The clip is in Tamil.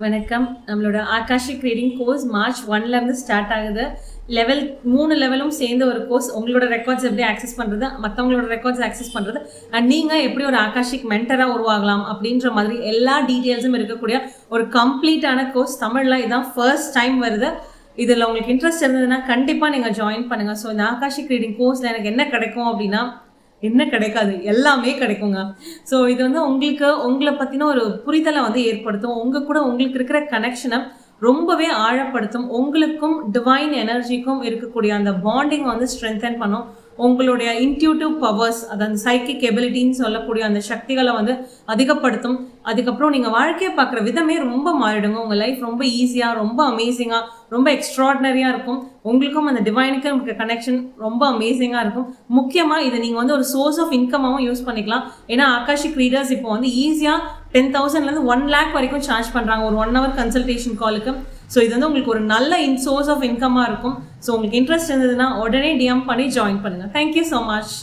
வணக்கம். நம்மளோட ஆகாஷிக் ரீடிங் கோர்ஸ் மார்ச் 1லேருந்து ஸ்டார்ட் ஆகுது. லெவல் 3 லெவலும் சேர்ந்த ஒரு கோர்ஸ். உங்களோட ரெக்கார்ட்ஸ் எப்படி ஆக்சஸ் பண்ணுறது, மற்றவங்களோட ரெக்கார்ட்ஸ் ஆக்சஸ் பண்ணுறது, அண்ட் நீங்கள் எப்படி ஒரு ஆகாஷிக் மென்டராக உருவாகலாம் அப்படின்ற மாதிரி எல்லா டீட்டெயில்ஸும் இருக்கக்கூடிய ஒரு கம்ப்ளீட்டான கோர்ஸ். தமிழில் இதுதான் ஃபர்ஸ்ட் டைம் வருது. இதில் உங்களுக்கு இன்ட்ரெஸ்ட் இருந்ததுன்னா கண்டிப்பாக நீங்கள் ஜாயின் பண்ணுங்கள். ஸோ இந்த ஆகாஷிக் ரீடிங் கோர்ஸில் எனக்கு என்ன கிடைக்கும் அப்படின்னா, என்ன கிடைக்காது, எல்லாமே கிடைக்குங்க. ஸோ இது வந்து உங்களை பற்றின ஒரு புரிதலை வந்து ஏற்படுத்தும். உங்களுக்கு இருக்கிற கனெக்ஷனை ரொம்பவே ஆழப்படுத்தும். உங்களுக்கும் டிவைன் எனர்ஜிக்கும் இருக்கக்கூடிய அந்த பாண்டிங் வந்து ஸ்ட்ரென்தன் பண்ணும். உங்களுடைய இன்ட்யூட்டிவ் பவர்ஸ், அதாவது சைக்கிக் எபிலிட்டின்னு சொல்லக்கூடிய அந்த சக்திகளை வந்து அதிகப்படுத்தும். அதுக்கப்புறம் நீங்கள் வாழ்க்கையை பார்க்குற விதமே ரொம்ப மாறிடுங்க. உங்கள் லைஃப் ரொம்ப ஈஸியாக, ரொம்ப அமேசிங்காக, ரொம்ப எக்ஸ்ட்ராடினரியாக இருக்கும். உங்களுக்கும் அந்த டிவைனுக்கு உங்களுக்கு கனெக்ஷன் ரொம்ப அமேசிங்காக இருக்கும். முக்கியமாக இதை நீங்கள் வந்து ஒரு சோர்ஸ் ஆஃப் இன்கமாகவும் யூஸ் பண்ணிக்கலாம். ஏன்னா ஆகாஷிக் ரீடர்ஸ் இப்போ வந்து ஈஸியாக 10,000லேருந்து 1 lakh வரைக்கும் சார்ஜ் பண்ணுறாங்க ஒரு 1 hour கன்சல்டேஷன் காலுக்கு. ஸோ இது வந்து உங்களுக்கு ஒரு நல்ல சோர்ஸ் ஆஃப் இன்கமாக இருக்கும். ஸோ உங்களுக்கு இன்ட்ரெஸ்ட் இருந்ததுன்னா உடனே டிஎம் பண்ணி ஜாயின் பண்ணுங்கள். Thank you so much.